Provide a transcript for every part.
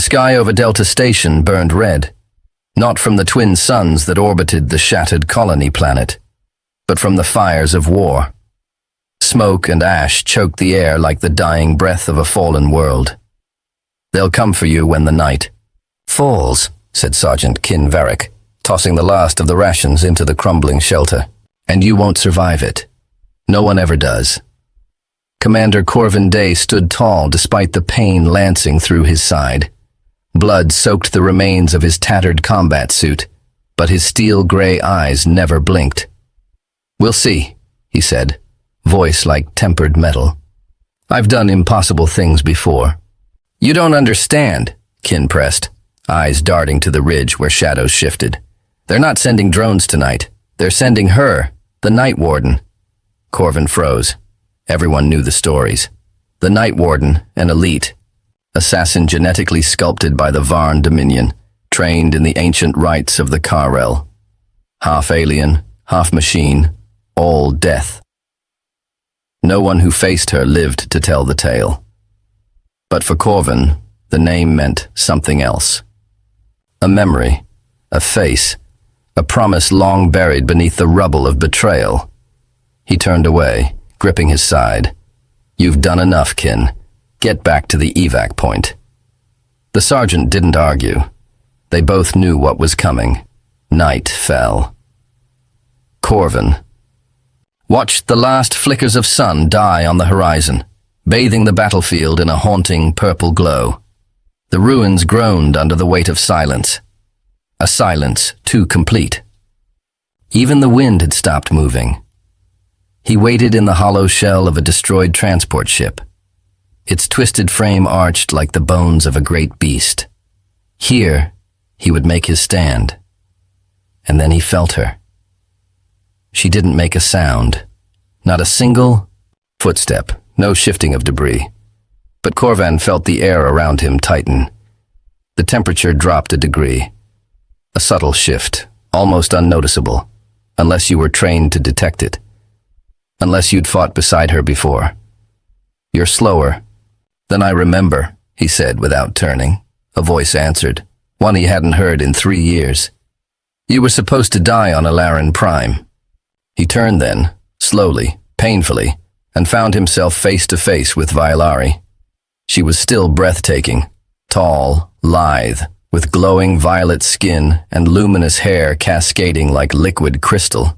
sky over Delta Station burned red, not from the twin suns that orbited the shattered colony planet, but from the fires of war. Smoke and ash choked the air like the dying breath of a fallen world. "They'll come for you when the night falls," said Sergeant Kin Varric, tossing the last of the rations into the crumbling shelter. "And you won't survive it. No one ever does." Commander Corvin Day stood tall despite the pain lancing through his side. Blood soaked the remains of his tattered combat suit, but his steel-gray eyes never blinked. "We'll see," he said, voice like tempered metal. "I've done impossible things before." "You don't understand," Kin pressed, eyes darting to the ridge where shadows shifted. "They're not sending drones tonight. They're sending her, the Night Warden." Corvin froze. Everyone knew the stories. The Night Warden, an elite, assassin genetically sculpted by the Varn Dominion, trained in the ancient rites of the Karel. Half alien, half machine, all death. No one who faced her lived to tell the tale. But for Corvin, the name meant something else. A memory, a face, a promise long buried beneath the rubble of betrayal. He turned away, gripping his side. "You've done enough, Kin. Get back to the evac point." The sergeant didn't argue. They both knew what was coming. Night fell. Corvin watched the last flickers of sun die on the horizon, bathing the battlefield in a haunting purple glow. The ruins groaned under the weight of silence. A silence too complete. Even the wind had stopped moving. He waited in the hollow shell of a destroyed transport ship. Its twisted frame arched like the bones of a great beast. Here, he would make his stand. And then he felt her. She didn't make a sound. Not a single footstep, no shifting of debris. But Corvan felt the air around him tighten. The temperature dropped a degree. A subtle shift, almost unnoticeable, unless you were trained to detect it. Unless you'd fought beside her before. "You're slower than I remember," he said without turning. A voice answered, one he hadn't heard in 3 years. "You were supposed to die on Alaran Prime." He turned then, slowly, painfully, and found himself face to face with Vailari. She was still breathtaking, tall, lithe, with glowing violet skin and luminous hair cascading like liquid crystal.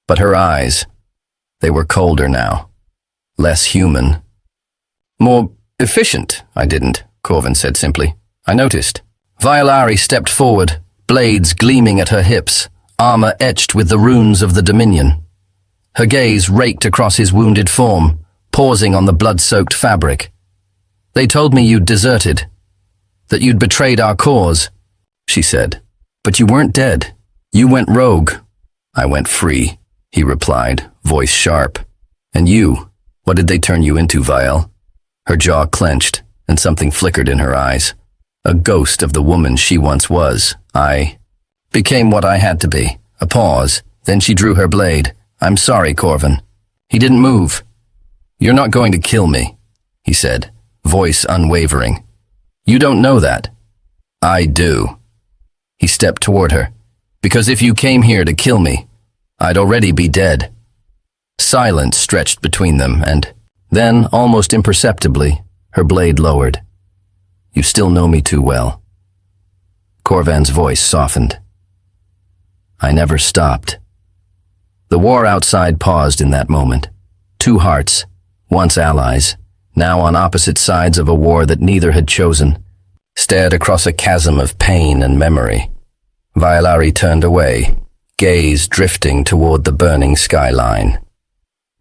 But her eyes, they were colder now, less human. "More efficient, I didn't," Corvin said simply. "I noticed." Vailari stepped forward, blades gleaming at her hips, armor etched with the runes of the Dominion. Her gaze raked across his wounded form, pausing on the blood-soaked fabric. "They told me you'd deserted, that you'd betrayed our cause," she said. "But you weren't dead. You went rogue." "I went free," he replied, voice sharp. "And you, what did they turn you into, Vial?" Her jaw clenched, and something flickered in her eyes. A ghost of the woman she once was. "I became what I had to be." A pause, then she drew her blade. "I'm sorry, Corvin." He didn't move. "You're not going to kill me," he said, voice unwavering. "You don't know that." "I do." He stepped toward her. "Because if you came here to kill me, I'd already be dead." Silence stretched between them, and then, almost imperceptibly, her blade lowered. "You still know me too well." Corvan's voice softened. "I never stopped." The war outside paused in that moment. Two hearts, once allies, now on opposite sides of a war that neither had chosen, stared across a chasm of pain and memory. Vailari turned away, gaze drifting toward the burning skyline.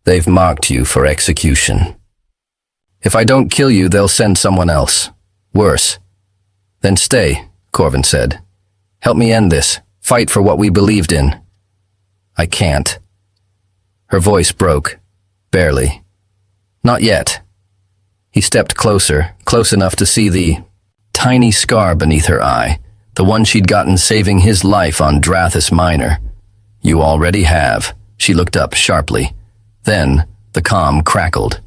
"They've marked you for execution. If I don't kill you, they'll send someone else. Worse." "Then stay," Corvin said. "Help me end this. Fight for what we believed in." "I can't." Her voice broke, barely. "Not yet." He stepped closer, close enough to see the tiny scar beneath her eye, the one she'd gotten saving his life on Drathis Minor. "You already have." She looked up sharply. Then the comm crackled.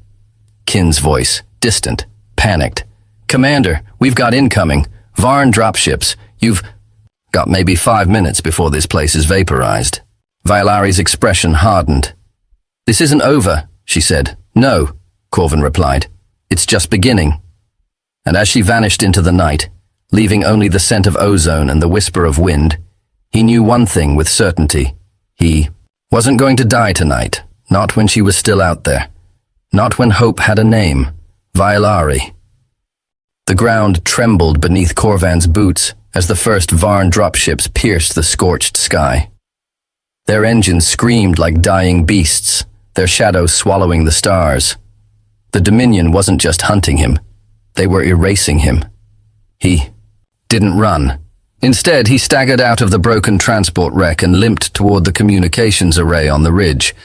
Kin's voice, distant, panicked. "Commander, we've got incoming. Varn dropships, you've got maybe 5 minutes before this place is vaporized. Vailari's expression hardened. This isn't over, she said. No, Corvin replied. It's just beginning. And as she vanished into the night, leaving only the scent of ozone and the whisper of wind, he knew one thing with certainty. He wasn't going to die tonight, not when she was still out there. Not when hope had a name, Vailari. The ground trembled beneath Corvan's boots as the first Varn dropships pierced the scorched sky. Their engines screamed like dying beasts, their shadows swallowing the stars. The Dominion wasn't just hunting him, they were erasing him. He didn't run. Instead, he staggered out of the broken transport wreck and limped toward the communications array on the ridge.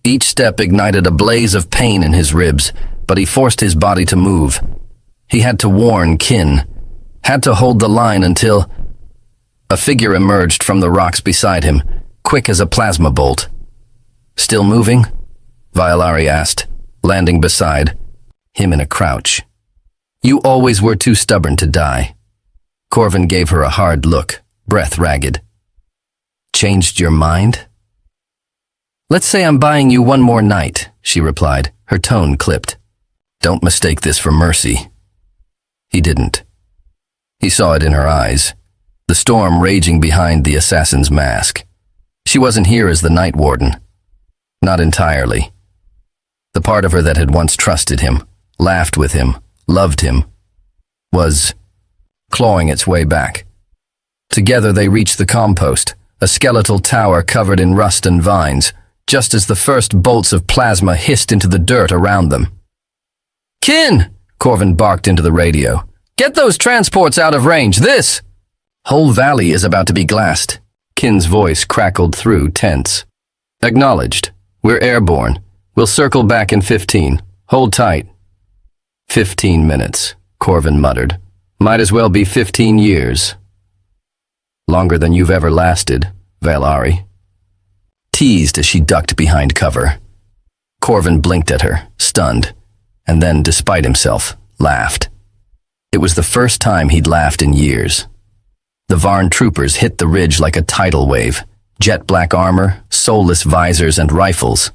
Each step ignited a blaze of pain in his ribs, but he forced his body to move. He had to warn Kin, had to hold the line until a figure emerged from the rocks beside him, quick as a plasma bolt. Still moving? Vailari asked, landing beside him in a crouch. You always were too stubborn to die. Corvin gave her a hard look, breath ragged. Changed your mind? Let's say I'm buying you one more night, she replied, her tone clipped. Don't mistake this for mercy. He didn't. He saw it in her eyes, the storm raging behind the assassin's mask. She wasn't here as the Night Warden. Not entirely. The part of her that had once trusted him, laughed with him, loved him, was clawing its way back. Together they reached the compost, a skeletal tower covered in rust and vines, just as the first bolts of plasma hissed into the dirt around them. Kin! Corvin barked into the radio. Get those transports out of range, this! Whole valley is about to be glassed. Kin's voice crackled through, tense. Acknowledged. We're airborne. We'll circle back in 15. Hold tight. 15 minutes, Corvin muttered. Might as well be 15 years. Longer than you've ever lasted, Vailari teased as she ducked behind cover. Corvin blinked at her, stunned, and then, despite himself, laughed. It was the first time he'd laughed in years. The Varn troopers hit the ridge like a tidal wave, jet-black armor, soulless visors, and rifles,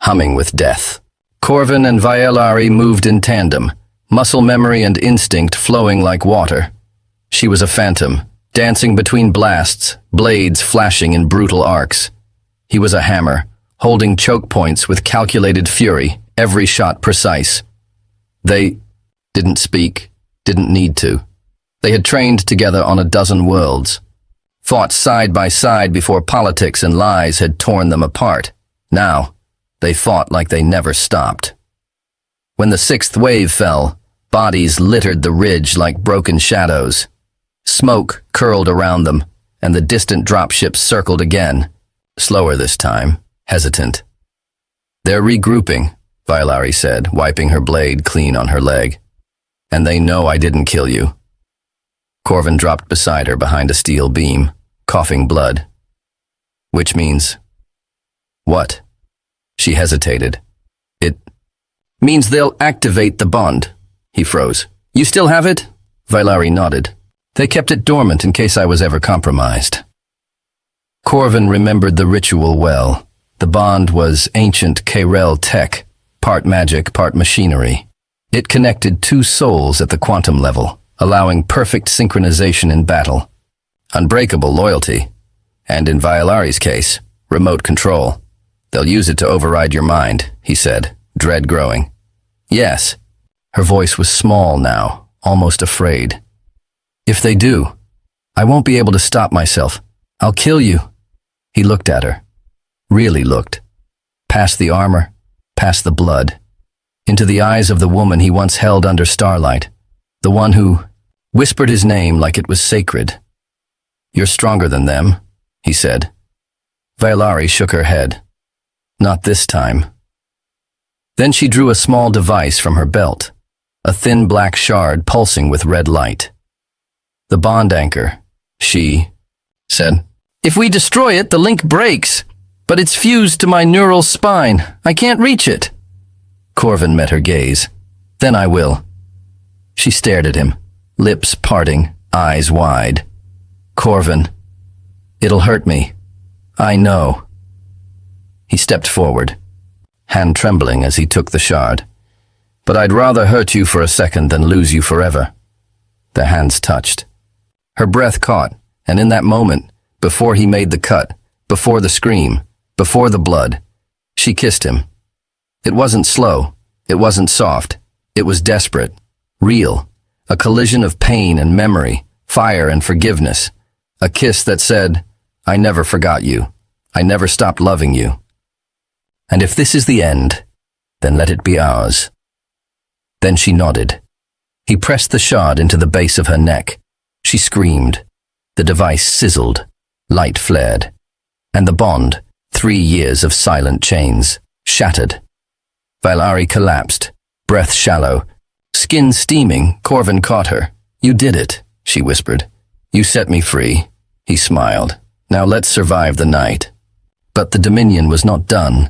humming with death. Corvin and Vailari moved in tandem, muscle memory and instinct flowing like water. She was a phantom, dancing between blasts, blades flashing in brutal arcs. He was a hammer, holding choke points with calculated fury, every shot precise. They didn't speak, didn't need to. They had trained together on a dozen worlds, fought side by side before politics and lies had torn them apart. Now, they fought like they never stopped. When the sixth wave fell, bodies littered the ridge like broken shadows. Smoke curled around them, and the distant dropships circled again, slower this time, hesitant. They're regrouping, Vailari said, wiping her blade clean on her leg. And they know I didn't kill you. Corvin dropped beside her behind a steel beam, coughing blood. Which means... What? She hesitated. It means they'll activate the bond. He froze. You still have it? Vailari nodded. They kept it dormant in case I was ever compromised. Corvin remembered the ritual well. The bond was ancient Kayrell tech, part magic, part machinery. It connected two souls at the quantum level, allowing perfect synchronization in battle. Unbreakable loyalty. And in Vailari's case, remote control. They'll use it to override your mind, he said, dread growing. Yes. Her voice was small now, almost afraid. If they do, I won't be able to stop myself. I'll kill you. He looked at her. Really looked. Past the armor, past the blood. Into the eyes of the woman he once held under starlight. The one who whispered his name like it was sacred. You're stronger than them, he said. Vailari shook her head. Not this time. Then she drew a small device from her belt, a thin black shard pulsing with red light. The bond anchor, she said. If we destroy it, the link breaks, but it's fused to my neural spine. I can't reach it. Corvin met her gaze. Then I will. She stared at him, lips parting, eyes wide. "Corvin, it'll hurt me. I know." He stepped forward, hand trembling as he took the shard. "But I'd rather hurt you for a second than lose you forever." Their hands touched. Her breath caught, and in that moment, before he made the cut, before the scream, before the blood, she kissed him. It wasn't slow, it wasn't soft, it was desperate, real, a collision of pain and memory, fire and forgiveness, a kiss that said, "I never forgot you, I never stopped loving you. And if this is the end, then let it be ours." Then she nodded. He pressed the shard into the base of her neck. She screamed. The device sizzled, light flared, and the bond, 3 years of silent chains, shattered. Vailari collapsed, breath shallow, skin steaming. Corvin caught her. "You did it," she whispered. "You set me free." He smiled. "Now let's survive the night." But the Dominion was not done.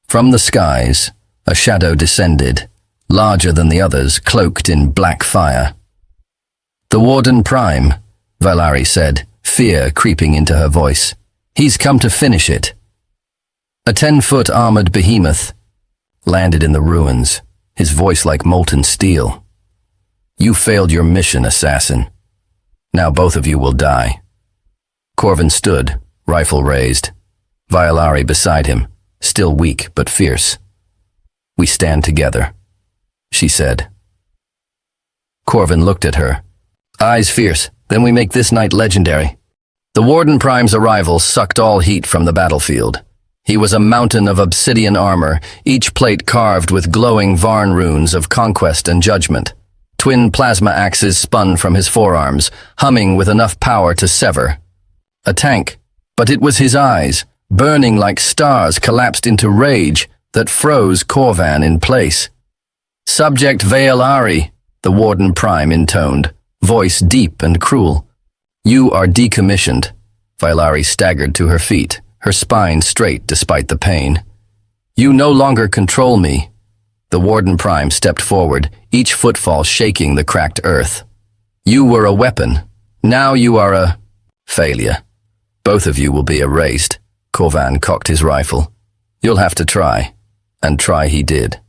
From the skies, a shadow descended, larger than the others, cloaked in black fire. "The Warden Prime," Vailari said, fear creeping into her voice. "He's come to finish it." A 10-foot armored behemoth landed in the ruins, his voice like molten steel. "You failed your mission, assassin. Now both of you will die." Corvin stood, rifle raised. Vailari beside him, still weak but fierce. "We stand together," she said. Corvin looked at her, eyes fierce. "Then we make this night legendary." The Warden Prime's arrival sucked all heat from the battlefield. He was a mountain of obsidian armor, each plate carved with glowing Varn runes of conquest and judgment. Twin plasma axes spun from his forearms, humming with enough power to sever. A tank, but it was his eyes, burning like stars, collapsed into rage that froze Corvan in place. "Subject Vailari," the Warden Prime intoned, voice deep and cruel. "You are decommissioned." Vailari staggered to her feet, her spine straight despite the pain. "You no longer control me." The Warden Prime stepped forward, each footfall shaking the cracked earth. "You were a weapon. Now you are a failure. Both of you will be erased." Corvan cocked his rifle. "You'll have to try." And try he did.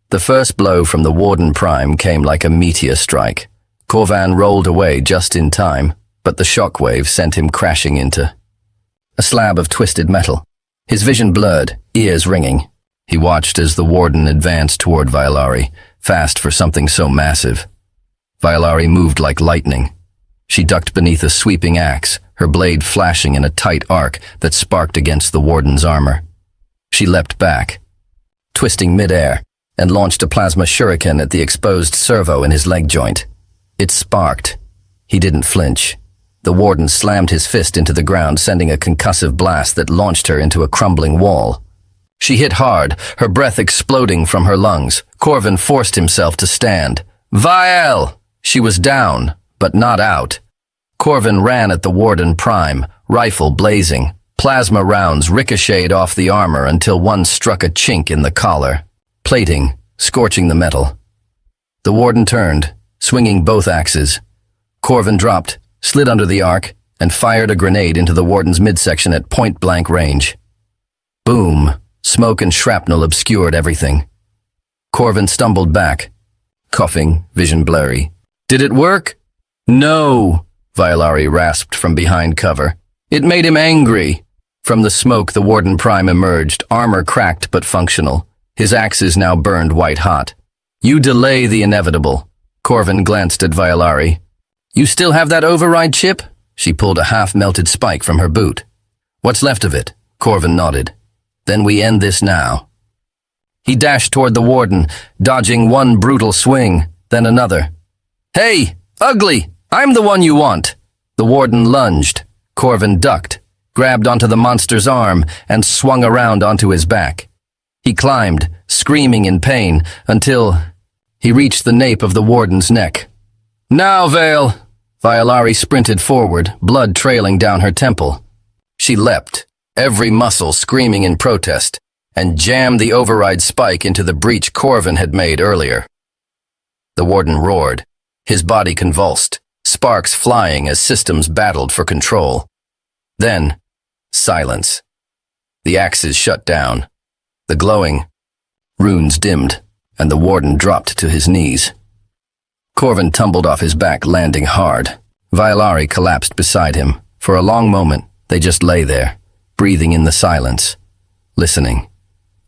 The first blow from the Warden Prime came like a meteor strike. Corvan rolled away just in time, but the shockwave sent him crashing into a slab of twisted metal. His vision blurred, ears ringing. He watched as the Warden advanced toward Vailari, fast for something so massive. Vailari moved like lightning. She ducked beneath a sweeping axe, her blade flashing in a tight arc that sparked against the Warden's armor. She leapt back, twisting midair, and launched a plasma shuriken at the exposed servo in his leg joint. It sparked. He didn't flinch. The Warden slammed his fist into the ground, sending a concussive blast that launched her into a crumbling wall. She hit hard, her breath exploding from her lungs. Corvin forced himself to stand. "Vael!" She was down, but not out. Corvin ran at the Warden Prime, rifle blazing. Plasma rounds ricocheted off the armor until one struck a chink in the collar, plating, scorching the metal. The Warden turned, swinging both axes. Corvin dropped, slid under the arc, and fired a grenade into the Warden's midsection at point-blank range. Boom! Smoke and shrapnel obscured everything. Corvin stumbled back, coughing, vision blurry. "Did it work?" "No," Vailari rasped from behind cover. "It made him angry." From the smoke, the Warden Prime emerged, armor cracked but functional. His axes now burned white-hot. "You delay the inevitable." Corvin glanced at Vailari. "You still have that override chip?" She pulled a half-melted spike from her boot. "What's left of it?" Corvin nodded. "Then we end this now." He dashed toward the Warden, dodging one brutal swing, then another. "Hey, ugly! I'm the one you want!" The Warden lunged. Corvin ducked, grabbed onto the monster's arm, and swung around onto his back. He climbed, screaming in pain, until he reached the nape of the Warden's neck. "Now, Vael!" Vailari sprinted forward, blood trailing down her temple. She leapt, every muscle screaming in protest, and jammed the override spike into the breach Corvin had made earlier. The Warden roared, his body convulsed, sparks flying as systems battled for control. Then, silence. The axes shut down. The glowing runes dimmed, and the warden dropped to his knees. Corvin tumbled off his back, landing hard. Vialari collapsed beside him. For a long moment, they just lay there, breathing in the silence, listening,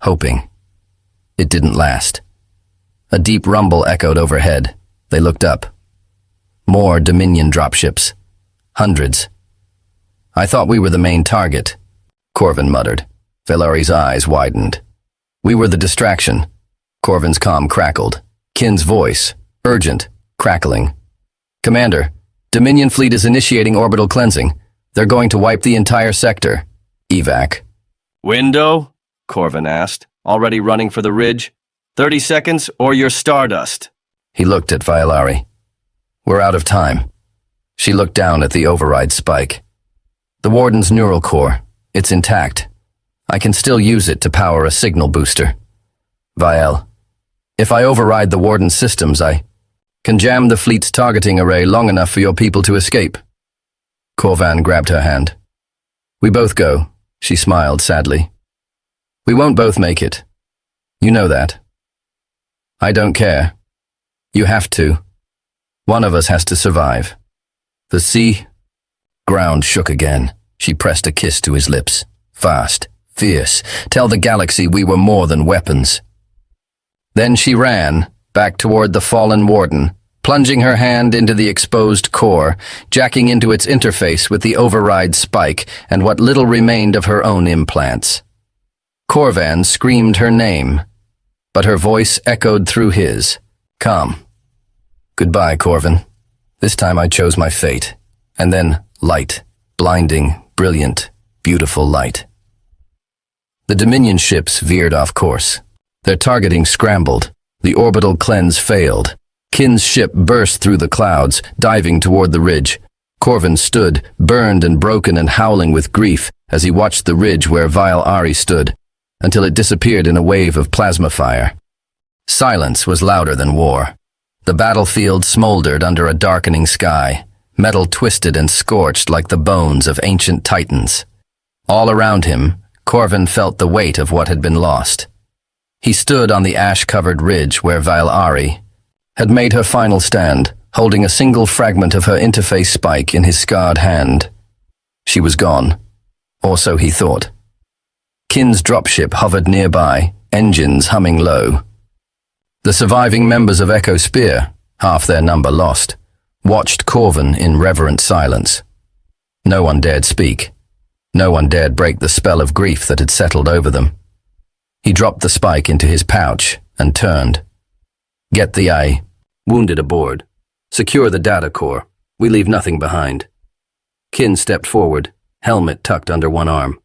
hoping. It didn't last. A deep rumble echoed overhead. They looked up. More Dominion dropships. Hundreds. "I thought we were the main target," Corvin muttered. Vialari's eyes widened. "We were the distraction." Corvin's comm crackled. Kin's voice, urgent, crackling. "Commander, Dominion fleet is initiating orbital cleansing. They're going to wipe the entire sector. Evac." "Window?" Corvin asked. "Already running for the ridge? 30 seconds or you're stardust." He looked at Vialari. "We're out of time." She looked down at the override spike. "The warden's neural core. It's intact. I can still use it to power a signal booster. Vial, if I override the warden's systems, I can jam the fleet's targeting array long enough for your people to escape." Corvan grabbed her hand. "We both go," she smiled sadly. "We won't both make it. You know that." "I don't care. You have to. One of us has to survive." The sea ground shook again. She pressed a kiss to his lips. "Fast, fierce. Tell the galaxy we were more than weapons." Then she ran, back toward the fallen warden, plunging her hand into the exposed core, jacking into its interface with the override spike and what little remained of her own implants. Corvan screamed her name, but her voice echoed through his. "Come." "Goodbye, Corvin. This time I chose my fate." And then light, blinding, brilliant, beautiful light. The Dominion ships veered off course. Their targeting scrambled. The orbital cleanse failed. Kin's ship burst through the clouds, diving toward the ridge. Corvin stood, burned and broken and howling with grief as he watched the ridge where Vialari stood, until it disappeared in a wave of plasma fire. Silence was louder than war. The battlefield smoldered under a darkening sky, metal twisted and scorched like the bones of ancient titans. All around him, Corvin felt the weight of what had been lost. He stood on the ash-covered ridge where Vialari had made her final stand, holding a single fragment of her interface spike in his scarred hand. She was gone, or so he thought. Kin's dropship hovered nearby, engines humming low. The surviving members of Echo Spear, half their number lost, watched Corvin in reverent silence. No one dared speak. No one dared break the spell of grief that had settled over them. He dropped the spike into his pouch and turned. "Get the wounded aboard. Secure the data core. We leave nothing behind." Kin stepped forward, helmet tucked under one arm.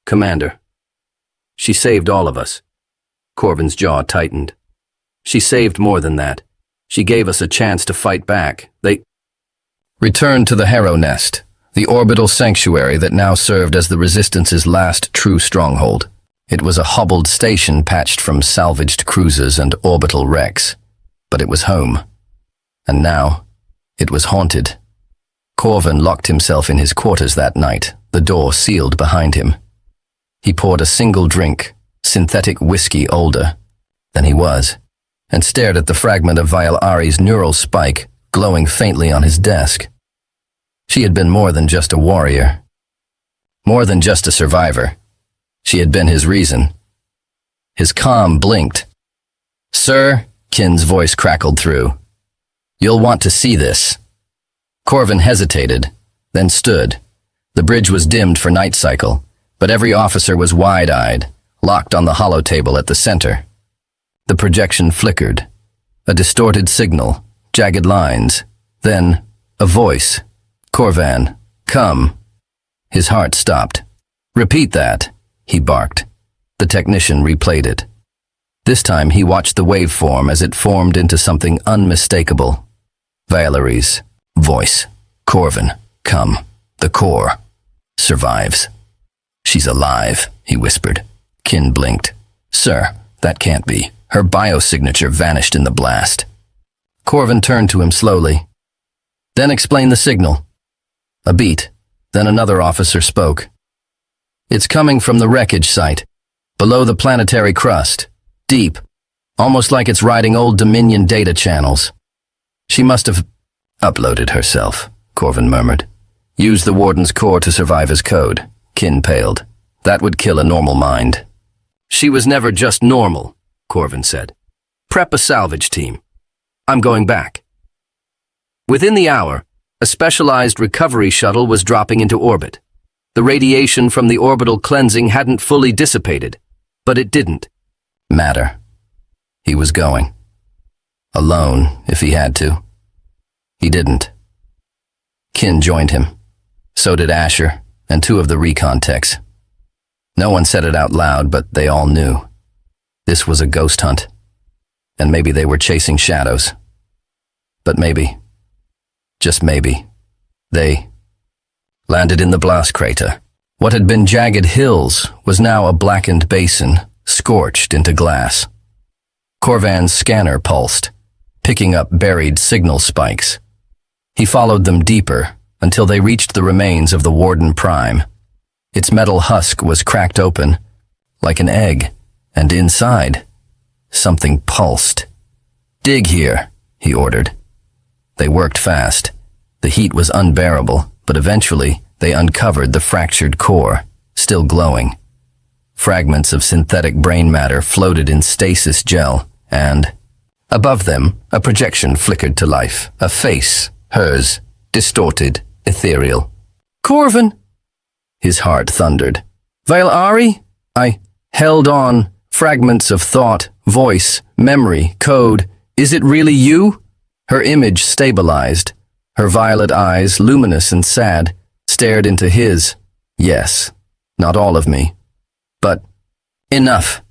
"Commander, she saved all of us." Corvin's jaw tightened. "She saved more than that. She gave us a chance to fight back. They returned to the Harrow Nest, the orbital sanctuary that now served as the Resistance's last true stronghold. It was a hobbled station patched from salvaged cruisers and orbital wrecks, but it was home. And now, it was haunted. Corvin locked himself in his quarters that night, the door sealed behind him. He poured a single drink, synthetic whiskey older than he was, and stared at the fragment of Vialari's neural spike glowing faintly on his desk. She had been more than just a warrior. More than just a survivor. She had been his reason. His comm blinked. "Sir," Kin's voice crackled through. "You'll want to see this." Corvin hesitated, then stood. The bridge was dimmed for night cycle, but every officer was wide-eyed, locked on the holotable at the center. The projection flickered. A distorted signal, jagged lines. Then, a voice. "Corvan, come." His heart stopped. "Repeat that," he barked. The technician replayed it. This time he watched the waveform as it formed into something unmistakable. Vialari's voice. "Corvin, come. The core survives." "She's alive," he whispered. Kin blinked. "Sir, that can't be. Her biosignature vanished in the blast." Corvin turned to him slowly. Then explain the signal. A beat. Then another officer spoke. It's coming from the wreckage site, below the planetary crust, deep, almost like it's riding old Dominion data channels. She must have uploaded herself, Corvin murmured. Use the Warden's core to survive his code. Kin paled. That would kill a normal mind. She was never just normal, Corvin said. Prep a salvage team. I'm going back. Within the hour, a specialized recovery shuttle was dropping into orbit. The radiation from the orbital cleansing hadn't fully dissipated, but it didn't matter. He was going. Alone, if he had to. He didn't. Kin joined him. So did Asher and two of the recon techs. No one said it out loud, but they all knew. This was a ghost hunt. And maybe they were chasing shadows. But maybe, just maybe, they landed in the blast crater. What had been jagged hills was now a blackened basin, scorched into glass. Corvan's scanner pulsed, picking up buried signal spikes. He followed them deeper until they reached the remains of the Warden Prime. Its metal husk was cracked open, like an egg, and inside, something pulsed. Dig here, he ordered. They worked fast. The heat was unbearable, but eventually they uncovered the fractured core, still glowing. Fragments of synthetic brain matter floated in stasis gel, and above them, a projection flickered to life, a face, hers, distorted, ethereal. Corvin! His heart thundered. Vailari? I held on, fragments of thought, voice, memory, code. Is it really you? Her image stabilized. Her violet eyes, luminous and sad, stared into his. Yes, not all of me. But enough.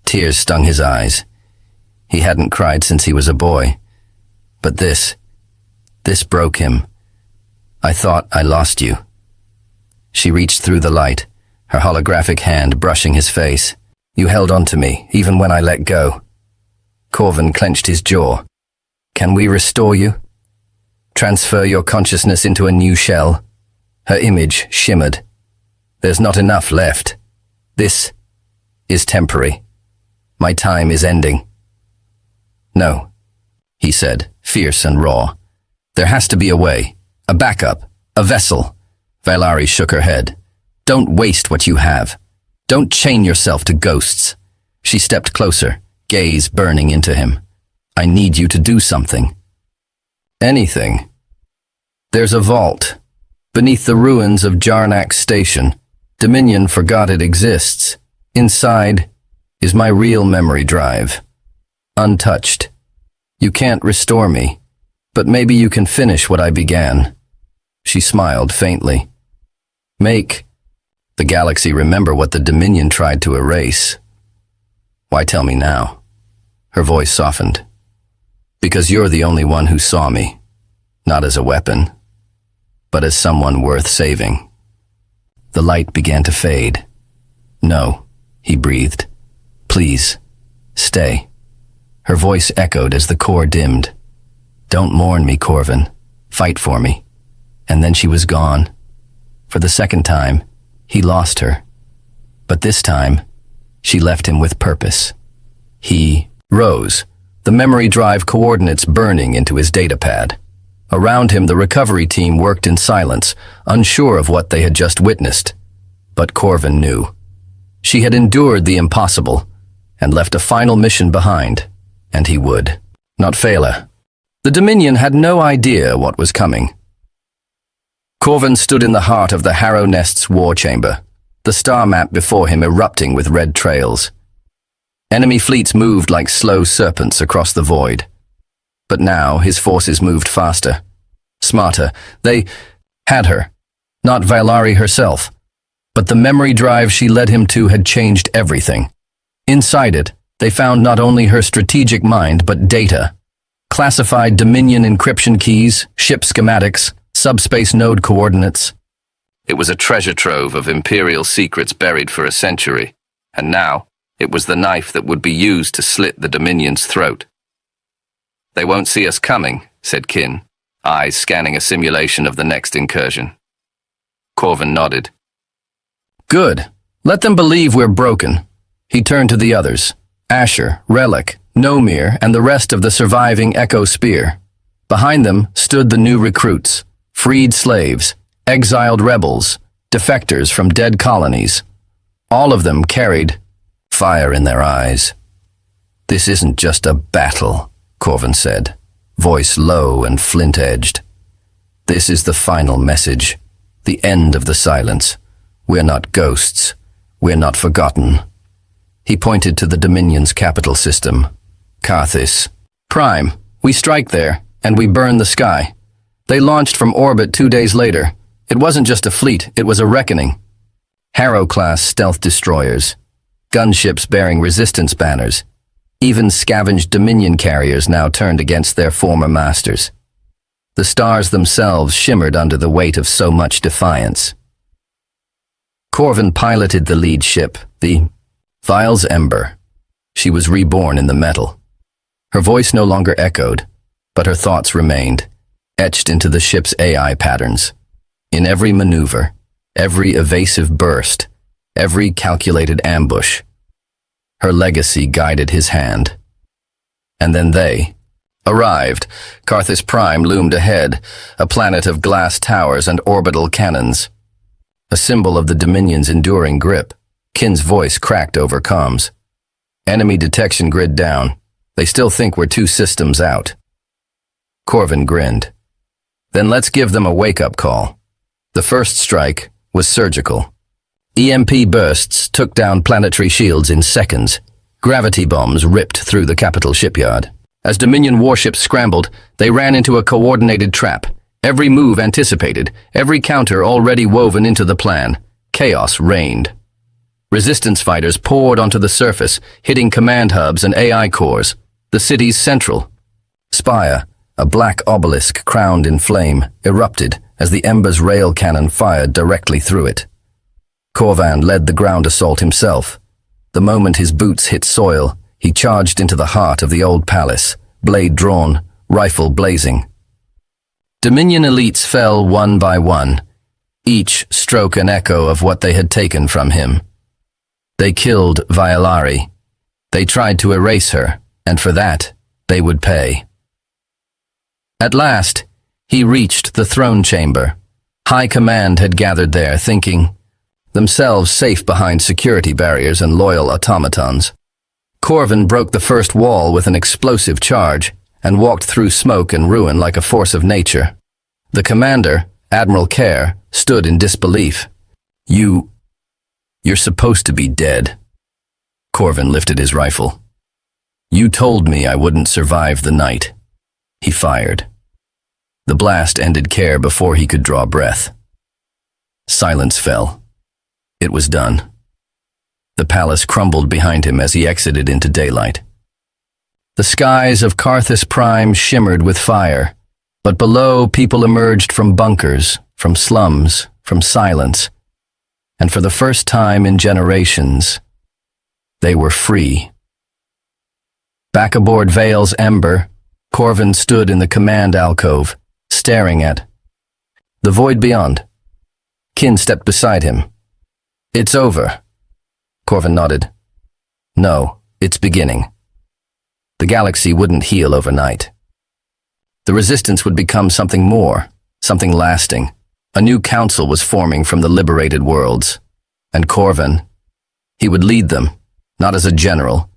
Tears stung his eyes. He hadn't cried since he was a boy. But this broke him. I thought I lost you. She reached through the light, her holographic hand brushing his face. You held on to me, even when I let go. Corvin clenched his jaw. Can we restore you? Transfer your consciousness into a new shell? Her image shimmered. There's not enough left. This is temporary. My time is ending. No, he said, fierce and raw. There has to be a way, a backup, a vessel. Vailari shook her head. Don't waste what you have. Don't chain yourself to ghosts. She stepped closer, gaze burning into him. I need you to do something. Anything. There's a vault. Beneath the ruins of Jarnak Station. Dominion forgot it exists. Inside is my real memory drive. Untouched. You can't restore me, but maybe you can finish what I began. She smiled faintly. Make the galaxy remember what the Dominion tried to erase. Why tell me now? Her voice softened. Because you're the only one who saw me, not as a weapon, but as someone worth saving. The light began to fade. No, he breathed. Please, stay. Her voice echoed as the core dimmed. Don't mourn me, Corvin. Fight for me. And then she was gone. For the second time, he lost her. But this time, she left him with purpose. He rose, the memory drive coordinates burning into his datapad. Around him, the recovery team worked in silence, unsure of what they had just witnessed. But Corvin knew. She had endured the impossible and left a final mission behind, and he would not fail her. The Dominion had no idea what was coming. Corvin stood in the heart of the Harrow Nest's war chamber, the star map before him erupting with red trails. Enemy fleets moved like slow serpents across the void. But now his forces moved faster, smarter. They had her, not Vailari herself. But the memory drive she led him to had changed everything. Inside it, they found not only her strategic mind, but data. Classified Dominion encryption keys, ship schematics, subspace node coordinates. It was a treasure trove of Imperial secrets buried for a century, and now it was the knife that would be used to slit the Dominion's throat. They won't see us coming, said Kin. eyes scanning a simulation of the next incursion. Corvin nodded. Good. Let them believe we're broken. He turned to the others. Asher, Relic, Nomir, and the rest of the surviving Echo Spear. Behind them stood the new recruits, freed slaves, exiled rebels, defectors from dead colonies. All of them carried fire in their eyes. This isn't just a battle, Corvin said, voice low and flint-edged. This is the final message, the end of the silence. We're not ghosts. We're not forgotten. He pointed to the Dominion's capital system, Carthus. Prime, we strike there, and we burn the sky. They launched from orbit 2 days later. It wasn't just a fleet, it was a reckoning. Harrow-class stealth destroyers, gunships bearing resistance banners, even scavenged Dominion carriers now turned against their former masters. The stars themselves shimmered under the weight of so much defiance. Corvin piloted the lead ship, the Vile's Ember. She was reborn in the metal. Her voice no longer echoed, but her thoughts remained, etched into the ship's AI patterns. In every maneuver, every evasive burst, every calculated ambush, her legacy guided his hand. And then they arrived. Carthus Prime loomed ahead, a planet of glass towers and orbital cannons. A symbol of the Dominion's enduring grip. Kin's voice cracked over comms. Enemy detection grid down. They still think we're 2 systems out. Corvin grinned. Then let's give them a wake-up call. The first strike was surgical. EMP bursts took down planetary shields in seconds. Gravity bombs ripped through the capital shipyard. As Dominion warships scrambled, they ran into a coordinated trap. Every move anticipated, every counter already woven into the plan. Chaos reigned. Resistance fighters poured onto the surface, hitting command hubs and AI cores. The city's central spire, a black obelisk crowned in flame, erupted as the Ember's rail cannon fired directly through it. Corvan led the ground assault himself. The moment his boots hit soil, he charged into the heart of the old palace, blade drawn, rifle blazing. Dominion elites fell one by one, each stroke an echo of what they had taken from him. They killed Vialari. They tried to erase her, and for that, they would pay. At last, he reached the throne chamber. High Command had gathered there, thinking, themselves safe behind security barriers and loyal automatons. Corvin broke the first wall with an explosive charge and walked through smoke and ruin like a force of nature. The commander, Admiral Kerr, stood in disbelief. You're supposed to be dead. Corvin lifted his rifle. You told me I wouldn't survive the night. He fired. The blast ended Kerr before he could draw breath. Silence fell. It was done. The palace crumbled behind him as he exited into daylight. The skies of Carthus Prime shimmered with fire, but below people emerged from bunkers, from slums, from silence, and for the first time in generations, they were free. Back aboard Vale's Ember, Corvin stood in the command alcove, staring at the void beyond. Kin stepped beside him. It's over. Corvin nodded. No, it's beginning. The galaxy wouldn't heal overnight. The resistance would become something more, something lasting. A new council was forming from the liberated worlds. And Corvin, he would lead them, not as a general,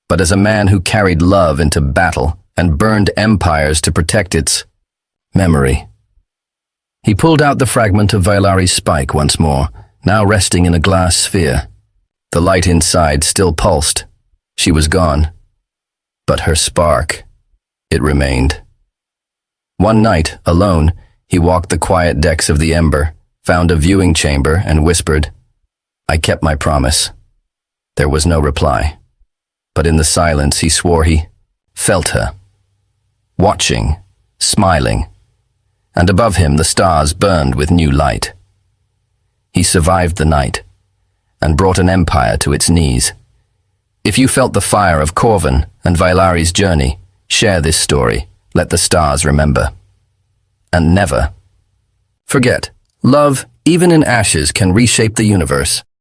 but as a man who carried love into battle and burned empires to protect its memory. He pulled out the fragment of Vialari's spike once more, now resting in a glass sphere. The light inside still pulsed. She was gone. But her spark, it remained. One night, alone, he walked the quiet decks of the Ember, found a viewing chamber, and whispered, I kept my promise. There was no reply. But in the silence, he swore he felt her. Watching, smiling, and above him the stars burned with new light. He survived the night, and brought an empire to its knees. If you felt the fire of Corvin and Vialari's journey, share this story. Let the stars remember. and never. Forget, love, even in ashes, can reshape the universe.